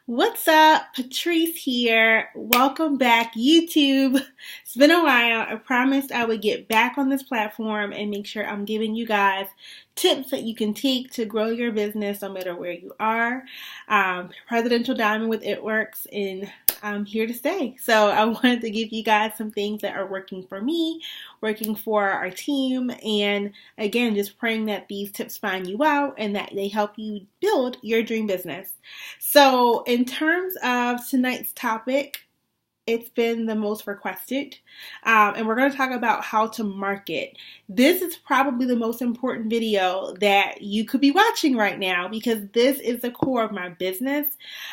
What's up? Patrice here. Welcome back, YouTube. It's been a while. I promised I would get back on this platform and make sure I'm giving you guys tips that you can take to grow your business no matter where you are. Presidential Diamond with It Works, and I'm here to stay. So I wanted to give you guys some things that are working for me, working for our team, and again, just praying that these tips find you out and that they help you build your dream business. So, in terms of tonight's topic, it's been the most requested, and we're going to talk about how to market. This is probably the most important video that you could be watching right now because this is the core of my business,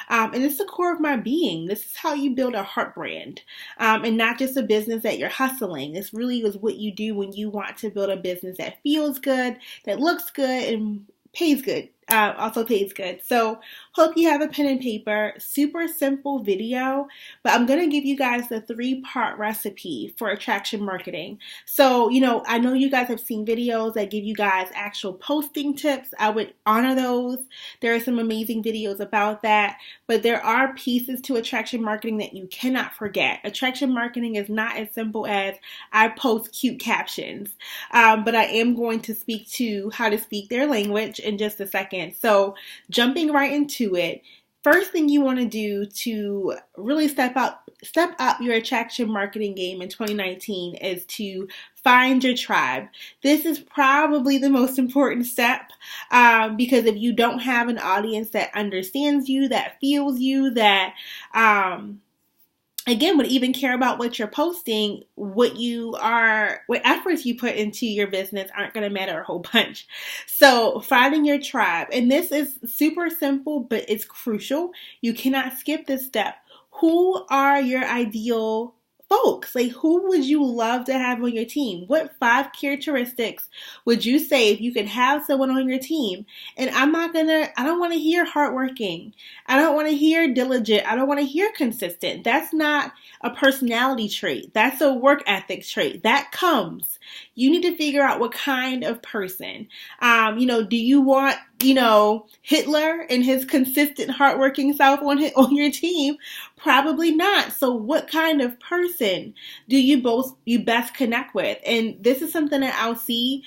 and it's the core of my being. This is how you build a heart brand, and not just a business that you're hustling. This really is what you do when you want to build a business that feels good, that looks good, and pays good. Also pays good. So hope you have a pen and paper. Super simple video, but I'm going to give you guys the 3-part recipe for attraction marketing. So, I know you guys have seen videos that give you guys actual posting tips. I would honor those. There are some amazing videos about that, but there are pieces to attraction marketing that you cannot forget. Attraction marketing is not as simple as I post cute captions, but I am going to speak to how to speak their language in just a second. So jumping right into it, first thing you want to do to really step up your attraction marketing game in 2019 is to find your tribe. This is probably the most important step because if you don't have an audience that understands you, that feels you, that again, would even care about what you're posting, what efforts you put into your business aren't going to matter a whole bunch. So finding your tribe, and this is super simple, but it's crucial. You cannot skip this step. Who are your ideal folks? Like, who would you love to have on your team? What 5 characteristics would you say if you could have someone on your team? And I don't want to hear hardworking. I don't want to hear diligent. I don't want to hear consistent. That's not a personality trait. That's a work ethic trait. That comes. You need to figure out what kind of person. Do you want, Hitler and his consistent, hardworking self on your team? Probably not. So what kind of person do you best connect with? And this is something that I'll see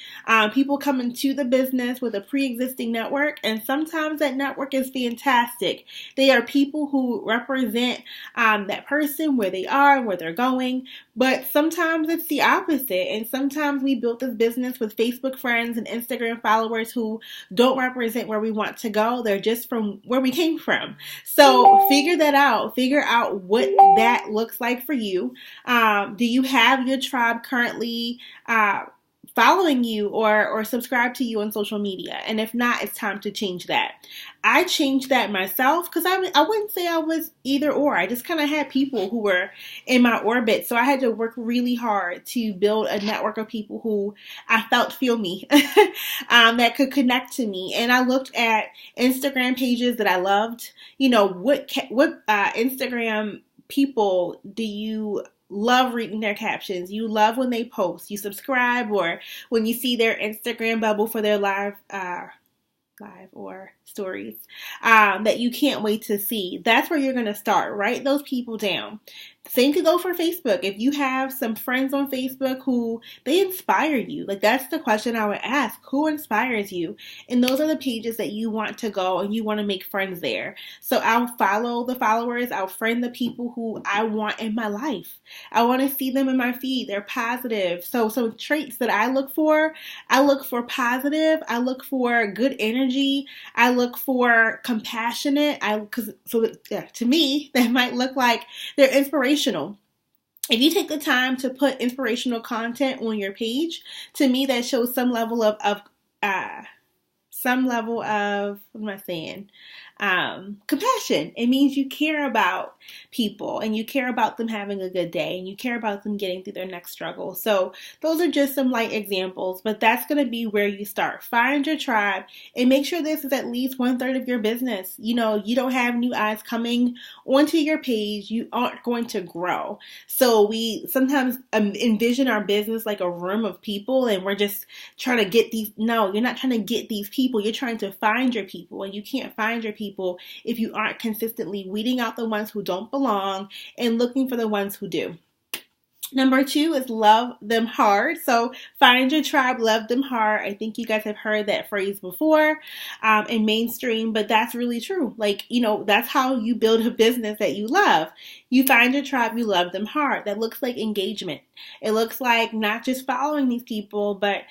people come into the business with a pre-existing network, and sometimes that network is fantastic. They are people who represent that person, where they are, where they're going, but sometimes it's the opposite. And sometimes we built this business with Facebook friends and Instagram followers who don't represent where we want to go. They're just from where we came from. So figure that out. Figure out what that looks like for you. Do you have your tribe currently following you or subscribe to you on social media? And if not, it's time to change that. I changed that myself because I wouldn't say I was either or. I just kind of had people who were in my orbit. So I had to work really hard to build a network of people who I felt feel me, that could connect to me. And I looked at Instagram pages that I loved. What Instagram people do you love reading their captions? You love when they post, you subscribe, or when you see their Instagram bubble for their live or stories that you can't wait to see. That's where you're going to start. Write those people down. Same could go for Facebook. If you have some friends on Facebook who they inspire you, like that's the question I would ask. Who inspires you? And those are the pages that you want to go and you want to make friends there. So I'll follow the followers. I'll friend the people who I want in my life. I want to see them in my feed. They're positive. So some traits that I look for positive. I look for good energy. I look for compassionate. To me, that might look like they're inspirational. If you take the time to put inspirational content on your page, to me that shows some level of what am I saying? Compassion. It means you care about people and you care about them having a good day and you care about them getting through their next struggle. So those are just some light examples, but that's going to be where you start. Find your tribe and make sure this is at least 1/3 of your business. You don't have new eyes coming onto your page. You aren't going to grow. So we sometimes envision our business like a room of people and we're just trying to get these. No, you're not trying to get these people. You're trying to find your people, and you can't find your people people if you aren't consistently weeding out the ones who don't belong and looking for the ones who do. Number 2 is love them hard. So find your tribe, love them hard. I think you guys have heard that phrase before in mainstream, but that's really true. Like, that's how you build a business that you love. You find your tribe, you love them hard. That looks like engagement. It looks like not just following these people, but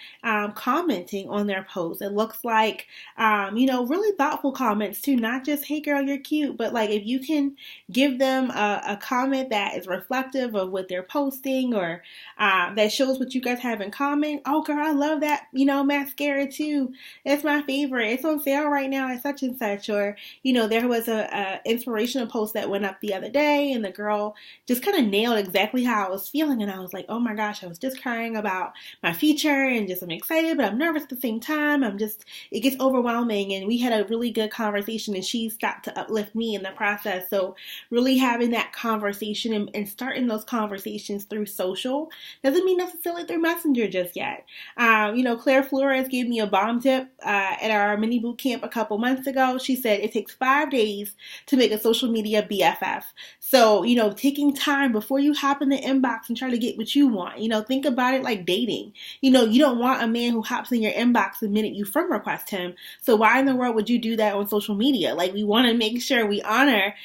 commenting on their posts. It looks like, really thoughtful comments too. Not just, hey girl, you're cute, but like if you can give them a comment that is reflective of what they're posting, or that shows what you guys have in common. Oh girl, I love that, mascara too. It's my favorite. It's on sale right now at such and such. Or, there was a inspirational post that went up the other day and the girl just kind of nailed exactly how I was feeling. And I was like, oh my gosh, I was just crying about my future and just I'm excited, but I'm nervous at the same time. It gets overwhelming. And we had a really good conversation and she stopped to uplift me in the process. So really having that conversation and starting those conversations through social doesn't mean necessarily through Messenger just yet. Claire Flores gave me a bomb tip at our mini boot camp a couple months ago. She said it takes 5 days to make a social media BFF. So, taking time before you hop in the inbox and try to get what you want. Think about it like dating. You don't want a man who hops in your inbox the minute you friend request him. So why in the world would you do that on social media? Like, we want to make sure we honor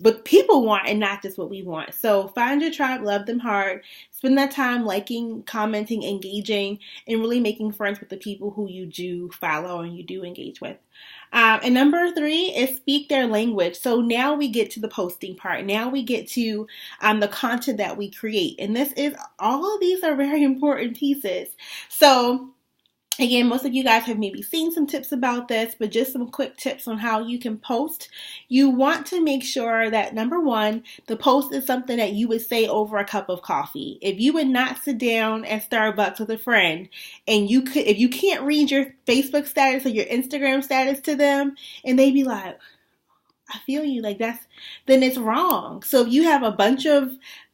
what people want and not just what we want. So find your tribe, love them hard, spend that time liking, commenting, engaging, and really making friends with the people who you do follow and you do engage with. And number 3 is speak their language. So now we get to the posting part. Now we get to the content that we create. And all of these are very important pieces. So again, most of you guys have maybe seen some tips about this, but just some quick tips on how you can post. You want to make sure that, number 1, the post is something that you would say over a cup of coffee. If you would not sit down at Starbucks with a friend and if you can't read your Facebook status or your Instagram status to them and they be like, I feel you, then it's wrong. So if you have a bunch of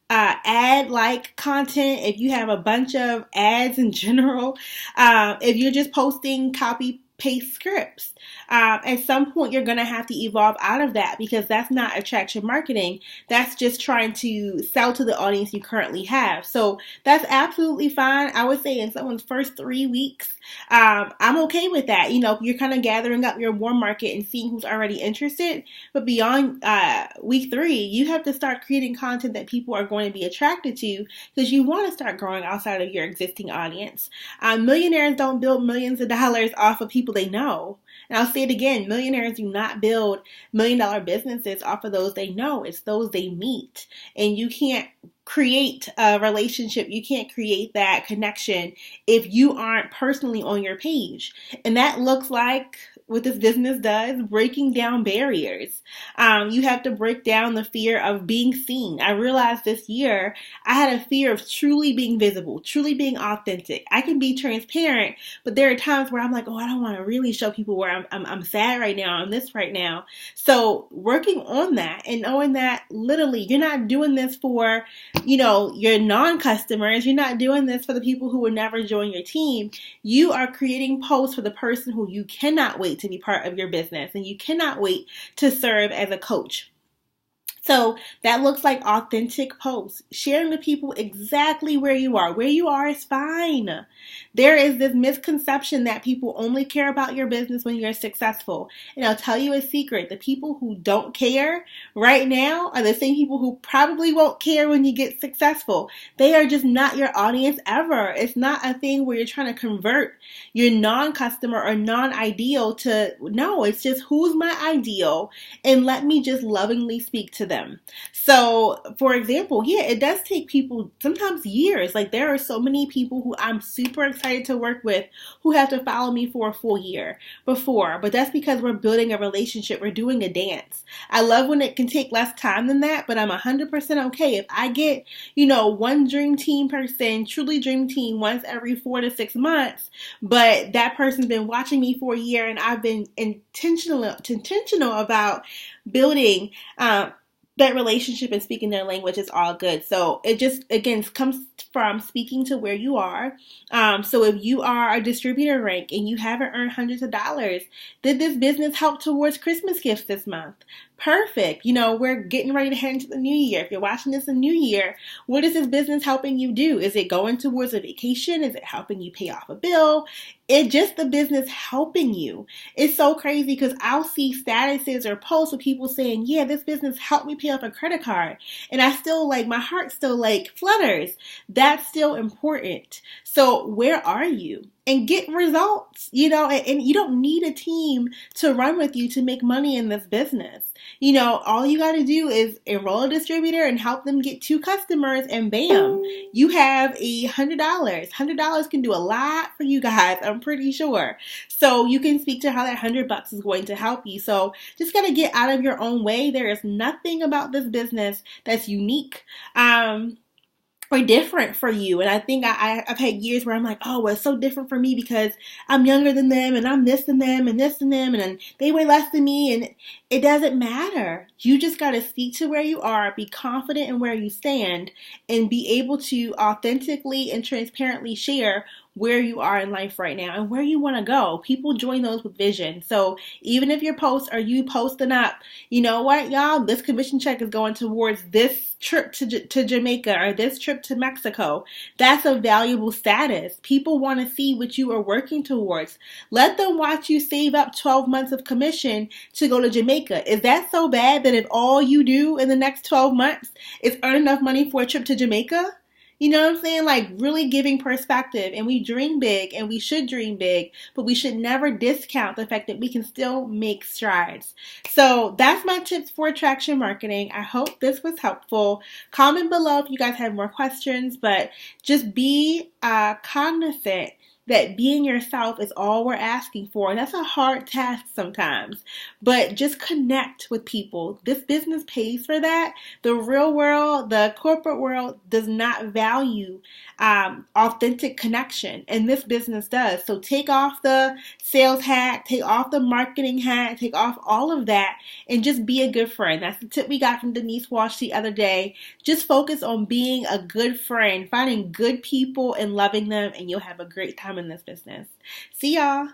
ad-like content, if you have a bunch of ads in general, if you're just posting copy-paste scripts, at some point you're going to have to evolve out of that because that's not attraction marketing. That's just trying to sell to the audience you currently have. So that's absolutely fine. I would say in someone's first 3 weeks, I'm okay with that. You're kind of gathering up your warm market and seeing who's already interested. But beyond week 3, you have to start creating content that people are going to be attracted to because you want to start growing outside of your existing audience. Millionaires don't build millions of dollars off of people they know. And I'll say it again, millionaires do not build $1 million businesses off of those they know. It's those they meet. And you can't create a relationship. You can't create that connection if you aren't personally on your page. And that looks like what this business does, breaking down barriers. You have to break down the fear of being seen. I realized this year I had a fear of truly being visible, truly being authentic. I can be transparent, but there are times where I'm like, oh, I don't want to really show people where I'm sad right now, I'm this right now. So working on that and knowing that literally you're not doing this for, your non-customers. You're not doing this for the people who will never join your team. You are creating posts for the person who you cannot wait to be part of your business and you cannot wait to serve as a coach. So that looks like authentic posts, sharing with people exactly where you are. Where you are is fine. There is this misconception that people only care about your business when you're successful. And I'll tell you a secret. The people who don't care right now are the same people who probably won't care when you get successful. They are just not your audience ever. It's not a thing where you're trying to convert your non-customer or non-ideal to, no, it's just who's my ideal and let me just lovingly speak to them. So, for example, it does take people sometimes years. Like there are so many people who I'm super excited to work with who have to follow me for a full year before, but that's because we're building a relationship. We're doing a dance. I love when it can take less time than that, but I'm 100% okay if I get, one dream team person, truly dream team once every 4 to 6 months, but that person's been watching me for a year and I've been intentional about building that relationship and speaking their language is all good. So it just, again, comes from speaking to where you are. So if you are a distributor rank and you haven't earned hundreds of dollars, did this business help towards Christmas gifts this month? Perfect. We're getting ready to head into the new year. If you're watching this in New Year, what is this business helping you do? Is it going towards a vacation? Is it helping you pay off a bill? It's just the business helping you. It's so crazy because I'll see statuses or posts with people saying, yeah, this business helped me pay off a credit card. And I still my heart still flutters. That's still important. So where are you? And get results, and you don't need a team to run with you to make money in this business. All you got to do is enroll a distributor and help them get 2 customers, and bam, you have $100. $100 can do a lot for you guys, I'm pretty sure. So you can speak to how that $100 is going to help you. So just got to get out of your own way. There is nothing about this business that's unique. Or different for you. And I think I've had years where I'm like, oh, well, it's so different for me because I'm younger than them and I'm this and them and this and them and they weigh less than me, and it doesn't matter. You just got to speak to where you are, be confident in where you stand, and be able to authentically and transparently share where you are in life right now and where you want to go. People join those with vision. So even if your posts are you posting up, you know what, y'all, this commission check is going towards this trip to Jamaica or this trip to Mexico. That's a valuable status. People want to see what you are working towards. Let them watch you save up 12 months of commission to go to Jamaica. Is that so bad that if all you do in the next 12 months is earn enough money for a trip to Jamaica? You know what I'm saying? Really giving perspective. And we dream big, and we should dream big, but we should never discount the fact that we can still make strides. So that's my tips for attraction marketing. I hope this was helpful. Comment below if you guys have more questions, but just be cognizant that being yourself is all we're asking for. And that's a hard task sometimes, but just connect with people. This business pays for that. The real world, the corporate world does not value authentic connection, and this business does. So take off the sales hat, take off the marketing hat, take off all of that, and just be a good friend. That's the tip we got from Denise Walsh the other day. Just focus on being a good friend, finding good people and loving them, and you'll have a great time in this business. See y'all.